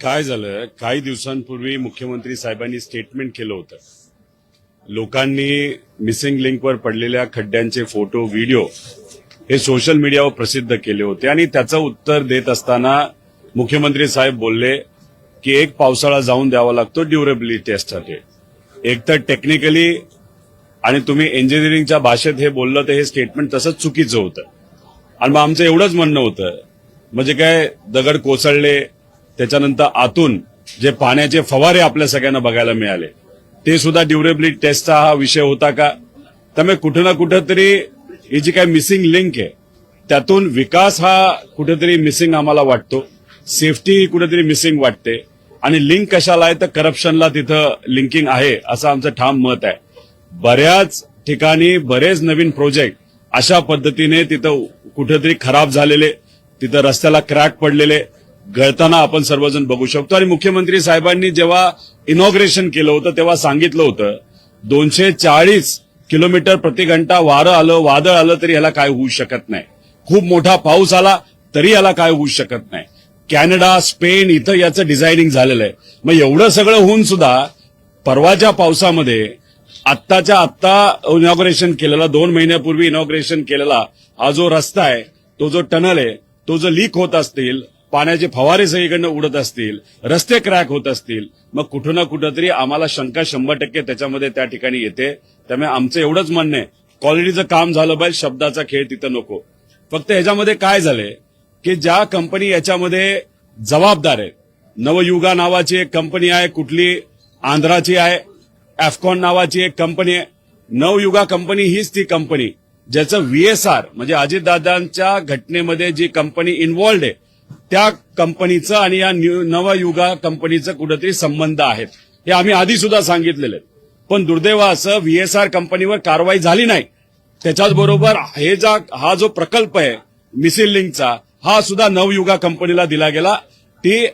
काय झालं, काही दिवसांपूर्वी मुख्यमंत्री साहेबांनी स्टेटमेंट केलं होतं. लोकांनी मिसिंग लिंकवर पडलेल्या खड्ड्यांचे फोटो, व्हिडिओ हे सोशल मीडियावर प्रसिद्ध केले होते आणि त्याचं उत्तर देत असताना मुख्यमंत्री साहेब बोलले की एक पावसाळा जाऊन द्यावा लागतो ड्युरेबिलिटी टेस्टसाठी. एक तर टेक्निकली आणि तुम्ही इंजिनिअरिंगच्या भाषेत हे बोललं तर हे स्टेटमेंट तसंच चुकीचं होतं. आणि मग आमचं एवढंच म्हणणं होतं, म्हणजे काय दगड कोसळले त्याच्यानंतर आतून जे पाण्याचे फवारे आपल्या सगळ्यांना बघायला मिळाले ते सुद्धा ड्युरेबिलिटी टेस्टचा हा विषय होता का? त्यामुळे कुठं ना कुठं तरी ही जी काही मिसिंग लिंक आहे त्यातून विकास हा कुठेतरी मिसिंग आम्हाला वाटतो, सेफ्टी कुठेतरी मिसिंग वाटते. आणि लिंक कशाला आहे तर करप्शनला तिथं लिंकिंग आहे असं आमचं ठाम मत आहे. बऱ्याच ठिकाणी बरेच नवीन प्रोजेक्ट अशा पद्धतीने तिथं कुठेतरी खराब झालेले, तिथं रस्त्याला क्रॅक पडलेले गळताना आपण सर्वजण बघू शकतो. आणि मुख्यमंत्री साहेबांनी जेव्हा इनॉग्रेशन केलं होतं तेव्हा सांगितलं होतं 240 किलोमीटर प्रति घंटा वारं आलं, वादळ आलं तरी याला काय होऊ शकत नाही. खूप मोठा पाऊस आला तरी याला काय होऊ शकत नाही. कॅनडा, स्पेन इथं याचं डिझायनिंग झालेलं आहे. मग एवढं सगळं होऊन सुद्धा परवाच्या पावसामध्ये आत्ताच्या आत्ता इनॉग्रेशन केलेला, 2 महिन्यापूर्वी इनॉग्रेशन केलेला हा जो रस्ता आहे, तो जो टनल आहे, तो जो लीक होत असतील, पाण्याचे फवारे सगळीकडनं उडत असतील, रस्ते क्रॅक होत असतील, मग कुठं ना कुठं तरी आम्हाला शंका 100% त्याच्यामध्ये त्या ठिकाणी येते. त्यामुळे आमचं एवढंच म्हणणं आहे, क्वालिटीचं काम झालं पाहिजे, शब्दाचा खेळ तिथं नको. फक्त ह्याच्यामध्ये काय झालंय की ज्या कंपनी याच्यामध्ये जबाबदार आहे, नवयुगा नावाची एक कंपनी आहे, कुठली आंध्राची आहे, एफकॉन नावाची एक कंपनी आहे. नवयुगा कंपनी हीच ती कंपनी ज्याचं VSR म्हणजे अजितदादांच्या घटनेमध्ये जी कंपनी इन्व्हॉल्ड आहे त्या कंपनीचं आणि या नवयुगा कंपनीचं कुठेतरी संबंध आहेत. हे आम्ही आधी सुद्धा सांगितलेले. पण दुर्दैवाचं VSR कंपनीवर कारवाई झाली नाही. त्याच्याच बरोबर हा जो प्रकल्प आहे मिसिंग लिंकचा, हा सुद्धा नवयुगा कंपनीला दिला गेला. ती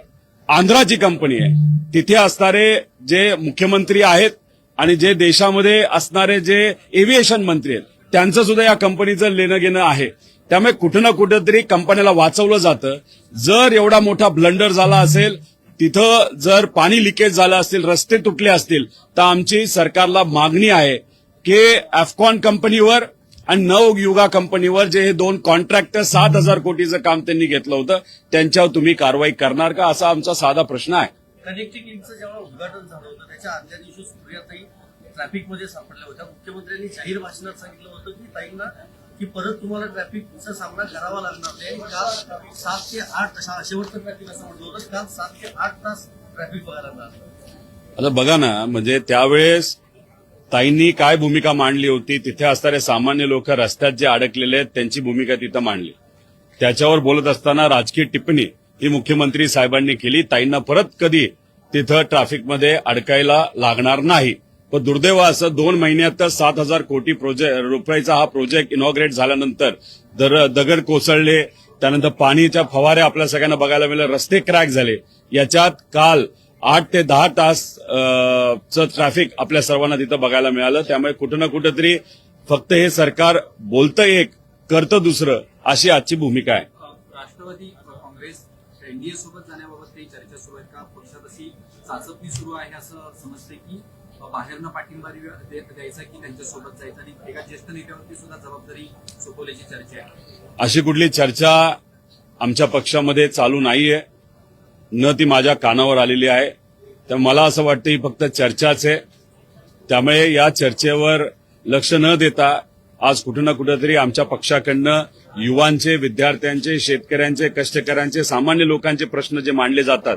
आंध्राची कंपनी आहे. तिथे असणारे जे मुख्यमंत्री आहेत आणि जे देशामध्ये असणारे जे एव्हिएशन मंत्री आहेत त्यांचं सुद्धा या कंपनीचं लेणं घेणं आहे. त्यामुळे कुठं ना कुठंतरी कंपनीला वाचवलं जातं. जर एवढा मोठा ब्लंडर झाला असेल, तिथं जर पाणी लिकेज झालं असतील, रस्ते तुटले असतील, तर आमची सरकारला मागणी आहे की एफकॉन कंपनीवर आणि नवयुगा कंपनीवर जे हे 2 कॉन्ट्रॅक्टर 7,000 कोटीचं काम त्यांनी घेतलं होतं त्यांच्यावर तुम्ही कारवाई करणार का, असा आमचा साधा प्रश्न आहे. कनेक्टिंग लिंकचं जेव्हा उद्घाटन झालं होतं त्याच्या आदल्या दिवशी सुप्रियाताई ट्रॅफिकमध्ये सापडल्या होत्या. मुख्यमंत्र्यांनी जाहीर भाषणात सांगितलं होतं की ताईंना की परत तुम्हाला ट्रॅफिकचा सामना करावा लागणार नाही. काल 7 ते 8 शेवटचं ट्रॅफिक असं म्हटलं होतं, काल 7 ते 8 तास ट्रॅफिक बघायला मिळालं. आता बघा ना, म्हणजे त्यावेळेस ताईंनी काय भूमिका मांडली होती, तिथे असणारे सामान्य लोक रस्त्यात जे अडकलेले आहेत त्यांची भूमिका तिथं मांडली. त्याच्यावर बोलत असताना राजकीय टिप्पणी ही मुख्यमंत्री साहेबांनी केली. ताईंना परत कधी तिथं ट्रॅफिकमध्ये अडकायला लागणार नाही. पण दुर्दैवाचं 2 महिन्यातच 7,000 कोटी रुपयाचा हा प्रोजेक्ट इनॉग्रेट झाल्यानंतर दगड कोसळले, त्यानंतर पाणीच्या फवारे आपल्या सगळ्यांना बघायला मिळाले, रस्ते क्रॅक झाले. याच्यात काल 8 ते 10 तास ट्रॅफिक आपल्या सर्वांना तिथं बघायला मिळालं. त्यामुळे कुठं ना कुठंतरी फक्त हे सरकार बोलतं एक, करतं दुसरं, अशी आजची भूमिका आहे. राष्ट्रवादी काँग्रेस एनडीए सोबत जाण्याबाबत काही चर्चा सुरू आहे का? पक्षात अशी चाचपणी सुरू आहे असं समजते की बाहेरनं पाठिंबा द्यायचा की त्यांच्यासोबत जायचं आणि एका ज्येष्ठ नेत्यावरती सुद्धा जबाबदारी सोपवल्याची चर्चा आहे. अशी कुठली चर्चा आमच्या पक्षामध्ये चालू नाहीये, न ती माझ्या कानावर आलेली आहे. तर मला असं वाटतं ही फक्त चर्चाच आहे. त्यामुळे या चर्चेवर लक्ष न देता आज कुठं ना कुठंतरी आमच्या पक्षाकडनं युवांचे, विद्यार्थ्यांचे, शेतकऱ्यांचे, कष्टकऱ्यांचे, सामान्य लोकांचे प्रश्न जे मांडले जातात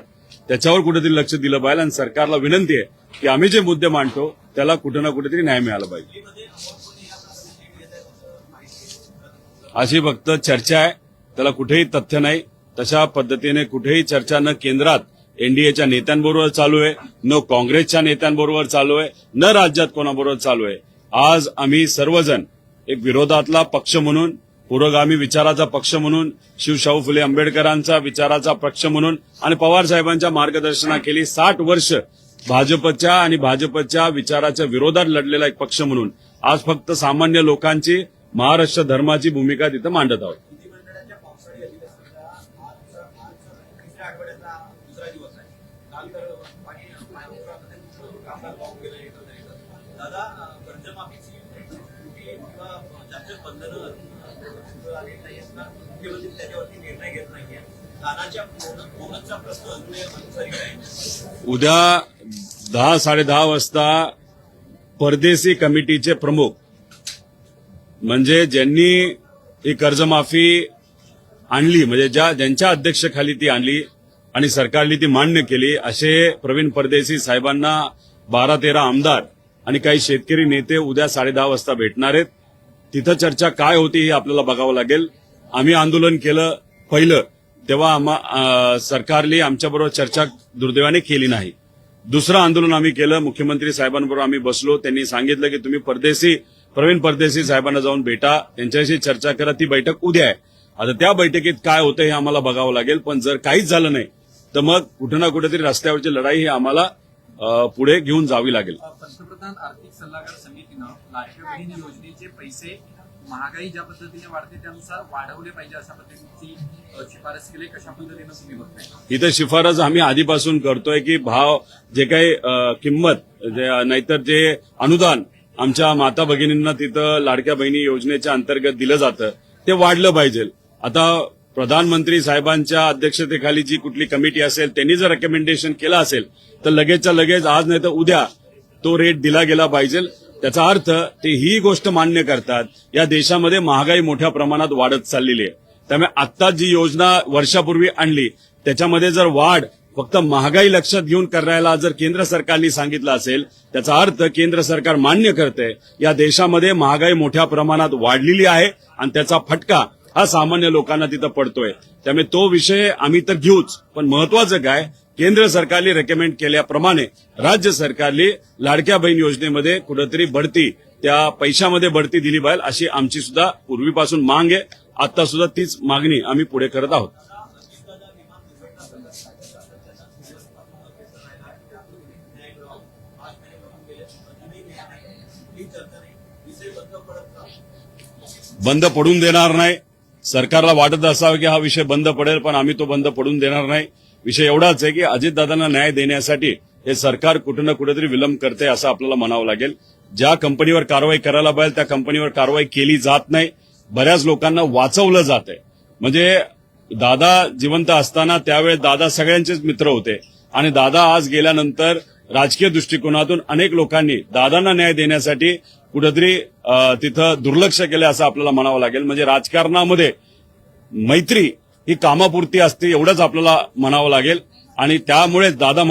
त्याच्यावर कुठेतरी लक्ष दिलं पाहिजे. आणि सरकारला विनंती आहे की आम्ही जे मुद्दे मांडतो त्याला कुठं ना कुठेतरी न्याय मिळाला पाहिजे. अशी फक्त चर्चा आहे, त्याला कुठेही तथ्य नाही. तशा पद्धतीने कुठेही चर्चा न केंद्रात एनडीएच्या नेत्यांबरोबर चालू आहे, न काँग्रेसच्या नेत्यांबरोबर चालू आहे, न राज्यात कोणाबरोबर चालू आहे. आज आम्ही सर्वजण एक विरोधातला पक्ष म्हणून, पुरोगामी विचाराचा पक्ष म्हणून, शिवशाहू फुले आंबेडकरांचा विचाराचा पक्ष म्हणून आणि पवार साहेबांच्या मार्गदर्शनाखाली 60 वर्ष भाजपच्या आणि भाजपच्या विचाराच्या विरोधात लढलेला एक पक्ष म्हणून आज फक्त सामान्य लोकांची, महाराष्ट्र धर्माची भूमिका तिथं मांडत आहोत. दादा कर्जमाफीची किंवा जास्त बंधनं आलेली नाहीत ना, मुख्यमंत्री त्याच्यावरती निर्णय घेत नाहीये. दादाच्या बोनसचा प्रश्न अजूनही आहे. उद्या 10-10:30 वाजता परदेशी कमिटीचे प्रमुख म्हणजे ज्यांनी ही कर्जमाफी आणली, म्हणजे ज्यांच्या अध्यक्षतेखाली ती आणली आणि सरकारने ती मान्य केली, असे प्रवीण परदेशी साहेबांना 12-13 आमदार आणि काही शेतकरी नेते उद्या 10:30 वाजता भेटणार आहेत. तिथं चर्चा काय होती हे आपल्याला बघावं लागेल. आम्ही आंदोलन केलं पहिलं तेव्हा सरकारने आमच्याबरोबर चर्चा दुर्दैवाने केली नाही. दुसरं आंदोलन आम्ही केलं, मुख्यमंत्री साहेबांबरोबर आम्ही बसलो. त्यांनी सांगितलं की तुम्ही प्रवीण परदेशी साहेबांना जाऊन भेटा, त्यांच्याशी चर्चा करा. ती बैठक उद्या आहे. आता त्या बैठकीत काय होतं हे आम्हाला बघावं लागेल. पण जर काहीच झालं नाही तर मग कुठं ना कुठेतरी रस्त्यावरची लढाई ही आम्हाला पुढे घेऊन जावी लागेल. पंतप्रधान आर्थिक सल्लागार समितीनं लाडक्या बहीण योजनेचे पैसे महागाई ज्या पद्धतीने वाढते त्यानुसार वाढवले पाहिजे अशा पद्धतीची शिफारस केली. कशा पद्धतीनं तुम्ही बघताय? इथं शिफारस आम्ही आधीपासून करतोय की भाव जे काही किंमत नाहीतर जे अनुदान आमच्या माता भगिनींना तिथं लाडक्या बहिणी योजनेच्या अंतर्गत दिलं जातं ते वाढलं पाहिजे. आता प्रधानमंत्री साहेबांच्या अध्यक्षतेखाली जी कुठली कमिटी असेल त्यांनी जर रेकमेंडेशन केलं असेल तर लगेचच्या लगेच आज नाही तर उद्या तो रेट दिला गेला पाहिजे. त्याचा अर्थ ते ही गोष्ट मान्य करतात या देशामध्ये महागाई मोठ्या प्रमाणात वाढत चाललेली आहे. त्यामुळे आत्ता जी योजना वर्षापूर्वी आणली त्याच्यामध्ये जर वाढ फक्त महागाई लक्षात घेऊन करायला जर केंद्र सरकारने सांगितलं असेल त्याचा अर्थ केंद्र सरकार मान्य करते या देशामध्ये महागाई मोठ्या प्रमाणात वाढलेली आहे आणि त्याचा फटका हा सामान्य लोकांना तिथं पडतोय. त्यामुळे तो विषय आम्ही तर घेऊच, पण महत्वाचं काय, केंद्र सरकारने रेकमेंड केल्याप्रमाणे राज्य सरकारने लाडक्या बहीण योजनेमध्ये कुठेतरी बढती, त्या पैशामध्ये बढती दिली पाहिजे अशी आमची सुद्धा पूर्वीपासून मांग आहे. आता सुद्धा तीच मागणी आम्ही पुढे करत आहोत. बंद पडून देणार नाही. सरकारला वाटत असावं की हा विषय बंद पडेल, पण आम्ही तो बंद पडून देणार नाही. विषय एवढाच आहे की अजितदादांना न्याय देण्यासाठी हे सरकार कुठं ना कुठेतरी विलंब करते असं आपल्याला म्हणावं लागेल. ज्या कंपनीवर कारवाई करायला पाहिजे त्या कंपनीवर कारवाई केली जात नाही. बऱ्याच लोकांना वाचवलं जात आहे. म्हणजे दादा जिवंत असताना त्यावेळेस दादा सगळ्यांचेच मित्र होते आणि दादा आज गेल्यानंतर राजकीय दृष्टिकोनातून अनेक लोकांनी दादांना न्याय देण्यासाठी कुठेतरी तिथं दुर्लक्ष केलं असं आपल्याला म्हणावं लागेल. म्हणजे राजकारणामध्ये मैत्री ही कामापुरती असते एवढंच आपल्याला म्हणावं लागेल आणि त्यामुळे दादा